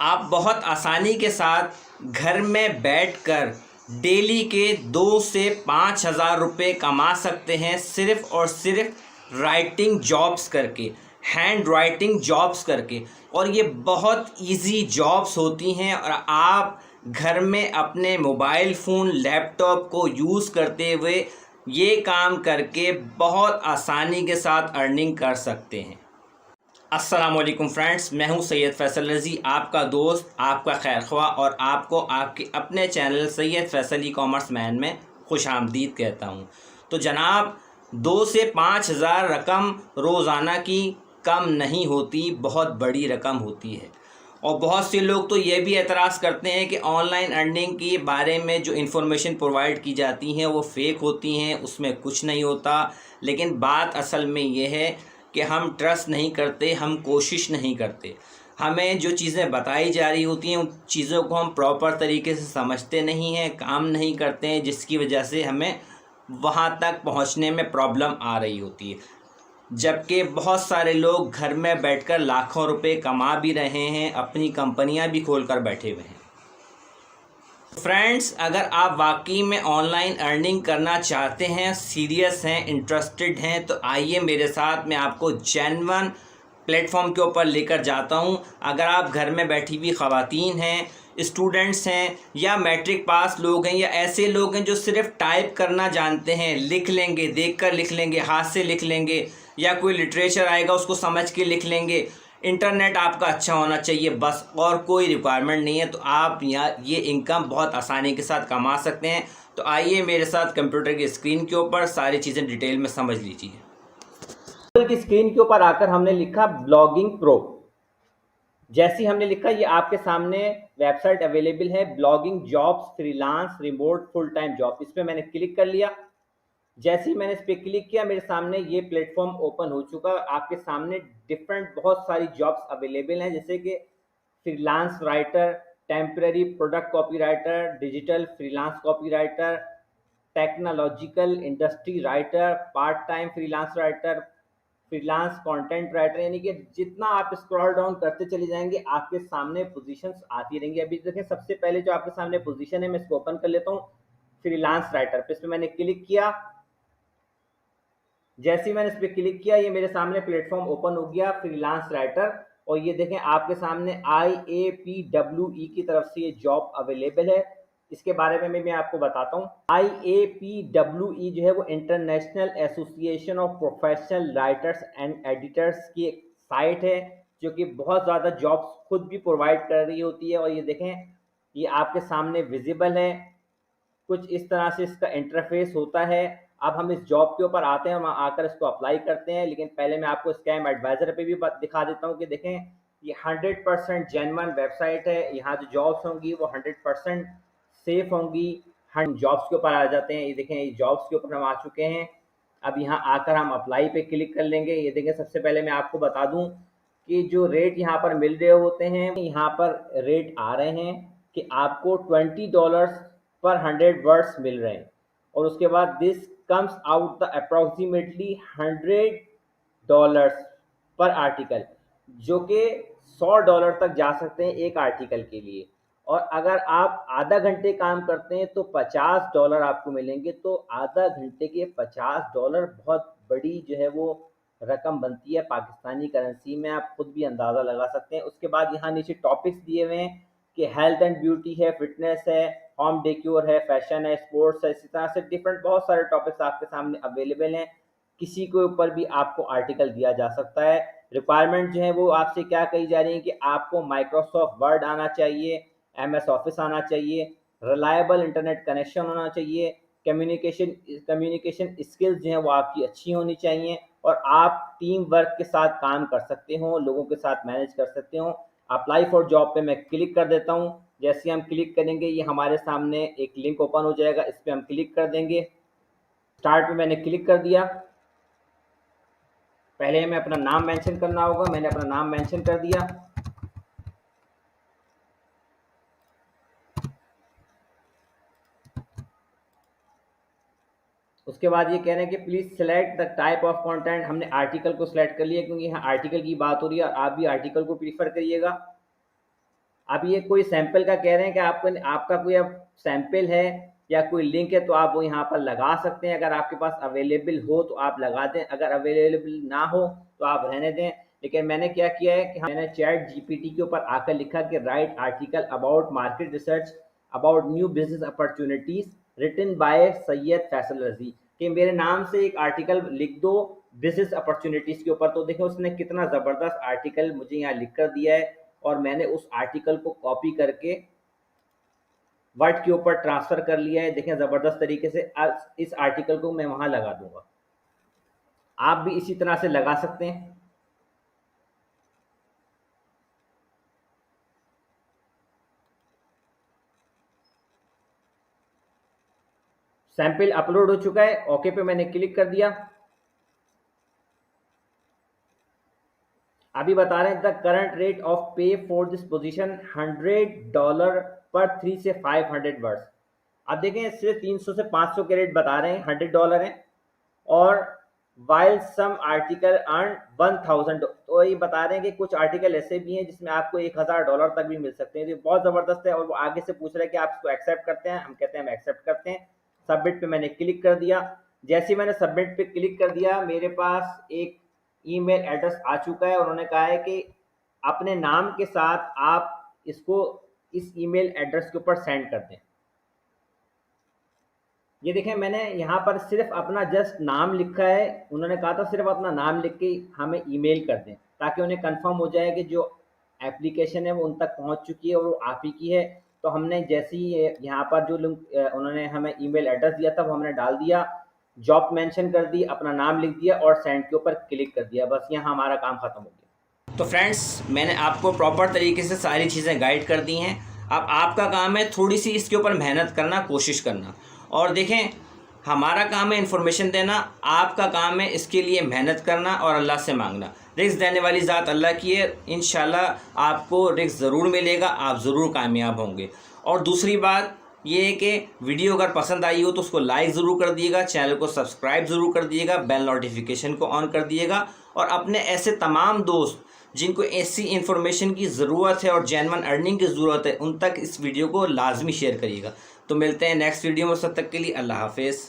आप बहुत आसानी के साथ घर में बैठकर डेली के 2 से 5 हज़ार रुपये कमा सकते हैं, सिर्फ़ और सिर्फ राइटिंग जॉब्स करके, हैंड राइटिंग जॉब्स करके। और ये बहुत इजी जॉब्स होती हैं और आप घर में अपने मोबाइल फ़ोन, लैपटॉप को यूज़ करते हुए ये काम करके बहुत आसानी के साथ अर्निंग कर सकते हैं। अस्सलाम वालेकुम फ्रेंड्स, मैं हूं सैयद फैसल रज़ी, आपका दोस्त, आपका खैर ख्वाह, और आपको आपके अपने channel Syed Faisal e commerce man में खुश आमदीद कहता हूं। तो जनाब, 2 से 5 हज़ार रकम रोज़ाना की कम नहीं होती, बहुत बड़ी रकम होती है। और बहुत से लोग तो ये भी एतराज़ करते हैं कि ऑनलाइन अर्निंग के बारे में जो इन्फॉर्मेशन प्रोवाइड की जाती हैं वो फ़ेक होती हैं, उसमें कुछ नहीं होता। लेकिन बात असल में ये है कि हम ट्रस्ट नहीं करते, हम कोशिश नहीं करते। हमें जो चीज़ें बताई जा रही होती हैं उन चीज़ों को हम प्रॉपर तरीके से समझते नहीं हैं, काम नहीं करते हैं, जिसकी वजह से हमें वहाँ तक पहुँचने में प्रॉब्लम आ रही होती है। जबकि बहुत सारे लोग घर में बैठकर लाखों रुपए कमा भी रहे हैं, अपनी कंपनियां भी खोलकर बैठे हुए हैं। फ्रेंड्स, अगर आप वाकई में ऑनलाइन अर्निंग करना चाहते हैं, सीरियस हैं, इंटरेस्टेड हैं, तो आइए मेरे साथ, मैं आपको जेन्युइन प्लेटफॉर्म के ऊपर लेकर जाता हूं। अगर आप घर में बैठी हुई ख़वातीन हैं, स्टूडेंट्स हैं, या मैट्रिक पास लोग हैं, या ऐसे लोग हैं जो सिर्फ टाइप करना जानते हैं, लिख लेंगे, देखकर लिख लेंगे, हाथ से लिख लेंगे, या कोई लिटरेचर आएगा उसको समझ के लिख लेंगे, इंटरनेट आपका अच्छा होना चाहिए, बस और कोई रिक्वायरमेंट नहीं है, तो आप यहाँ ये इनकम बहुत आसानी के साथ कमा सकते हैं। तो आइए मेरे साथ कंप्यूटर की स्क्रीन के ऊपर सारी चीज़ें डिटेल में समझ लीजिए। गूगल की स्क्रीन के ऊपर आकर हमने लिखा ब्लॉगिंग प्रो। जैसे ही हमने लिखा, ये आपके सामने वेबसाइट अवेलेबल है, blogging jobs, freelance, remote, full time job. इस पर मैंने क्लिक कर लिया। जैसे ही मैंने इस पर क्लिक किया, मेरे सामने ये प्लेटफॉर्म ओपन हो चुका। आपके सामने डिफरेंट बहुत सारी जॉब्स अवेलेबल हैं, जैसे कि freelance writer, temporary product copywriter, digital freelance copywriter, technological industry writer, part time freelance writer, freelance content writer. यानी कि जितना आप स्क्रॉल डाउन करते चले जाएंगे, आपके सामने पोजीशंस आती रहेंगी। अभी देखें, सबसे पहले जो आपके सामने पोजीशन है, मैं इसको ओपन कर लेता हूँ, फ्रीलांस राइटर पे। इस पर मैंने क्लिक किया। जैसे ही मैंने इस पर क्लिक किया, ये मेरे सामने प्लेटफॉर्म ओपन हो गया, फ्रीलांस राइटर। और ये देखें, आपके सामने IAPWE की तरफ से ये जॉब अवेलेबल है। इसके बारे में मैं आपको बताता हूँ। IAPWE जो है वो international association of professional writers and editors की एक साइट है, जो कि बहुत ज़्यादा जॉब्स खुद भी प्रोवाइड कर रही होती है। और ये देखें, ये आपके सामने विजिबल है। कुछ इस तरह से इसका इंटरफेस होता है। अब हम इस जॉब के ऊपर आते हैं, वहाँ आकर इसको अप्लाई करते हैं। लेकिन पहले मैं आपको स्कैम एडवाइजर पे भी दिखा देता हूँ कि देखें, ये 100% जेन्युइन वेबसाइट है। यहाँ जो जॉब्स होंगी वो 100% सेफ होंगी। हम जॉब्स के ऊपर आ जाते हैं। ये देखें, ये जॉब्स के ऊपर हम आ चुके हैं। अब यहाँ आकर हम अप्लाई पे क्लिक कर लेंगे। ये देखें, सबसे पहले मैं आपको बता दूँ कि जो रेट यहाँ पर मिल रहे होते हैं, यहाँ पर रेट आ रहे हैं कि आपको $20 पर 100 वर्ड्स मिल रहे हैं। और उसके बाद this comes out the approximately $100 पर आर्टिकल, जो कि $100 तक जा सकते हैं एक आर्टिकल के लिए। और अगर आप आधा घंटे काम करते हैं तो $50 आपको मिलेंगे। तो आधा घंटे के $50 बहुत बड़ी जो है वो रकम बनती है पाकिस्तानी करेंसी में। आप खुद भी अंदाज़ा लगा सकते हैं। उसके बाद यहाँ नीचे टॉपिक्स दिए हुए हैं कि हेल्थ एंड ब्यूटी है, फिटनेस है, होम डेक्योर है, फैशन है, स्पोर्ट्स है। इसी तरह से डिफरेंट बहुत सारे टॉपिक्स आपके सामने अवेलेबल हैं। किसी के ऊपर भी आपको आर्टिकल दिया जा सकता है। रिक्वायरमेंट जो है वो आपसे क्या कही जा रही है कि आपको माइक्रोसॉफ्ट वर्ड आना चाहिए, MS ऑफिस आना चाहिए, रिलायबल इंटरनेट कनेक्शन होना चाहिए, कम्युनिकेशन स्किल्स जो हैं वो आपकी अच्छी होनी चाहिए, और आप टीम वर्क के साथ काम कर सकते हो, लोगों के साथ मैनेज कर सकते हो। अप्लाई फॉर जॉब पे मैं क्लिक कर देता हूँ। जैसे हम क्लिक करेंगे, ये हमारे सामने एक लिंक ओपन हो जाएगा, इस पर हम क्लिक कर देंगे। स्टार्ट पे मैंने क्लिक कर दिया। पहले हमें अपना नाम मेंशन करना होगा, मैंने अपना नाम मेंशन कर दिया। उसके बाद ये कह रहे हैं कि please select the type of content. हमने आर्टिकल को सिलेक्ट कर लिया, क्योंकि यहाँ आर्टिकल की बात हो रही है और आप भी आर्टिकल को प्रीफर करिएगा। अब ये कोई सैंपल का कह रहे हैं कि आपको आपका कोई अब सैंपल है या कोई लिंक है तो आप वो यहाँ पर लगा सकते हैं। अगर आपके पास अवेलेबल हो तो आप लगा दें, अगर अवेलेबल ना हो तो आप रहने दें। लेकिन मैंने क्या किया है कि मैंने चैट जीपीटी के ऊपर आकर लिखा कि write article about market research about new business opportunities written by Syed Faisal Razi, कि मेरे नाम से एक आर्टिकल लिख दो बिजनेस अपॉर्चुनिटीज के ऊपर। तो देखें उसने कितना ज़बरदस्त आर्टिकल मुझे यहाँ लिख कर दिया है, और मैंने उस आर्टिकल को कॉपी करके वर्ड के ऊपर ट्रांसफर कर लिया है। देखें ज़बरदस्त तरीके से इस आर्टिकल को मैं वहां लगा दूंगा। आप भी इसी तरह से लगा सकते हैं। सैंपल अपलोड हो चुका है, ओके पे मैंने क्लिक कर दिया। अभी बता रहे हैं द करंट रेट ऑफ पे फॉर दिस पोजीशन $100 पर 3 से 500 वर्ड्स। अब देखें सिर्फ 300 से 500 के रेट बता रहे हैं, $100 है, और वाइल सम आर्टिकल अर्न 1000। तो ये बता रहे हैं कि कुछ आर्टिकल ऐसे भी हैं जिसमें आपको $1000 तक भी मिल सकते हैं। तो बहुत ज़बरदस्त है। और वो आगे से पूछ रहे हैं कि आप इसको एक्सेप्ट करते हैं, हम कहते हैं हम एक्सेप्ट करते हैं। सबमिट पे मैंने क्लिक कर दिया। जैसे ही मैंने सबमिट पे क्लिक कर दिया मेरे पास एक ईमेल एड्रेस आ चुका है। उन्होंने कहा है कि अपने नाम के साथ आप इसको इस ईमेल एड्रेस के ऊपर सेंड कर दें। ये देखें मैंने यहाँ पर सिर्फ अपना जस्ट नाम लिखा है। उन्होंने कहा था सिर्फ अपना नाम लिख के हमें ईमेल कर दें ताकि उन्हें कंफर्म हो जाए कि जो एप्लीकेशन है वो उन तक पहुँच चुकी है और वो आप ही की है। तो हमने जैसे ही यहाँ पर जो लिंक उन्होंने हमें ईमेल एड्रेस दिया था वो हमने डाल दिया, जॉब मेंशन कर दी, अपना नाम लिख दिया और सेंड के ऊपर क्लिक कर दिया। बस यहाँ हमारा काम ख़त्म हो गया। तो फ्रेंड्स मैंने आपको प्रॉपर तरीके से सारी चीज़ें गाइड कर दी हैं। अब आपका काम है थोड़ी सी इसके ऊपर मेहनत करना, कोशिश करना। और देखें हमारा काम है इन्फॉर्मेशन देना, आपका काम है इसके लिए मेहनत करना और अल्लाह से मांगना। रिस्क देने वाली ज़ात अल्लाह की है, इंशाल्लाह आपको रिस्क ज़रूर मिलेगा, आप ज़रूर कामयाब होंगे। और दूसरी बात ये है कि वीडियो अगर पसंद आई हो तो उसको लाइक ज़रूर कर दिएगा, चैनल को सब्सक्राइब ज़रूर कर दिएगा, बेल नोटिफिकेशन को ऑन कर दिएगा। और अपने ऐसे तमाम दोस्त जिनको ऐसी इन्फॉर्मेशन की ज़रूरत है और जेन्युइन अर्निंग की ज़रूरत है उन तक इस वीडियो को लाजमी शेयर करिएगा। तो मिलते हैं नेक्स्ट वीडियो में, तब तक के लिए अल्लाह हाफिज़।